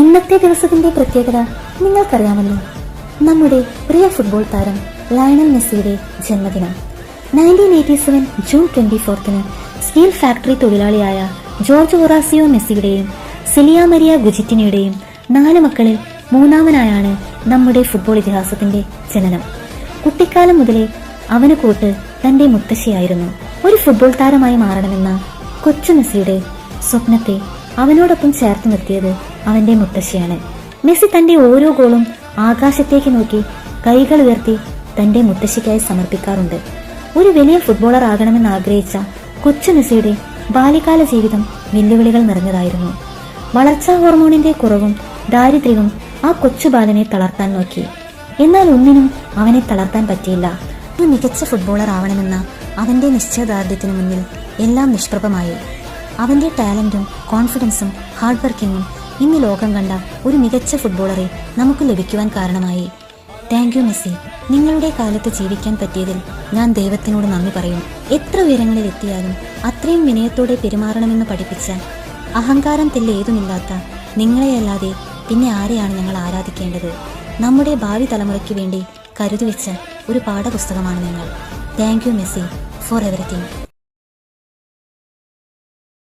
ഇന്നത്തെ ദിവസത്തിന്റെ പ്രത്യേകത നിങ്ങൾക്കറിയാമല്ലോ. നമ്മുടെ പ്രിയ ഫുട്ബോൾ താരം ലയണൽ മെസ്സിയുടെ ജന്മദിനം. 1987 ജൂൺ 24 സ്റ്റീൽ ഫാക്ടറി തൊഴിലാളിയായ ജോർജ് ഹൊറാസിയോ മെസ്സിയുടെയും സെലിയ മരിയ ഗുജിറ്റിനയുടെയും 4 മക്കളിൽ മൂന്നാമനായാണ് നമ്മുടെ ഫുട്ബോൾ ഇതിഹാസത്തിന്റെ ജനനം. കുട്ടിക്കാലം മുതലേ അവന് കൂട്ട് തന്റെ മുത്തശ്ശിയായിരുന്നു. ഒരു ഫുട്ബോൾ താരമായി മാറണമെന്ന കൊച്ചു മെസ്സിയുടെ സ്വപ്നത്തെ അവനോടൊപ്പം ചേർത്ത് നിർത്തിയത് അവന്റെ മുത്തശ്ശിയാണ്. മെസ്സി തന്റെ ഓരോ ഗോളും ആകാശത്തേക്ക് നോക്കി കൈകൾ ഉയർത്തി തന്റെ മുത്തശ്ശിക്കായി സമർപ്പിക്കാറുണ്ട്. ഒരു വലിയ ഫുട്ബോളർ ആകണമെന്ന് ആഗ്രഹിച്ച കൊച്ചു മെസ്സിയുടെ ബാല്യകാല ജീവിതം വെല്ലുവിളികൾ നിറഞ്ഞതായിരുന്നു. വളർച്ചാ ഹോർമോണിന്റെ കുറവും ദാരിദ്ര്യവും ആ കൊച്ചു ബാലനെ തളർത്താൻ നോക്കി. എന്നാൽ ഒന്നിനും അവനെ തളർത്താൻ പറ്റിയില്ല. ഒരു മികച്ച ഫുട്ബോളർ ആവണമെന്ന അവന്റെ നിശ്ചയദാർഢ്യത്തിനു മുന്നിൽ എല്ലാം നിഷ്പ്രഭമായി. അവന്റെ ടാലന്റും കോൺഫിഡൻസും ഹാർഡ് വർക്കിങ്ങും ഇന്ന് ലോകം കണ്ട ഒരു മികച്ച ഫുട്ബോളറെ നമുക്ക് ലഭിക്കുവാൻ കാരണമായി. Thank you Messi. നിങ്ങളുടെ കാലത്ത് ജീവിക്കാൻ പറ്റിയതിൽ ഞാൻ ദൈവത്തിനോട് നന്ദി പറയും. എത്ര ഉയരങ്ങളിൽ എത്തിയാലും അത്രയും വിനയത്തോടെ പെരുമാറണമെന്ന് പഠിപ്പിച്ച, അഹങ്കാരം തെല്ലേതുമില്ലാത്ത നിങ്ങളെയല്ലാതെ പിന്നെ ആരെയാണ് ഞങ്ങൾ ആരാധിക്കേണ്ടത്? നമ്മുടെ ഭാവി തലമുറയ്ക്ക് വേണ്ടി കരുതി വെച്ച ഒരു പാഠപുസ്തകമാണ് നിങ്ങൾ. Thank you Messi four everything.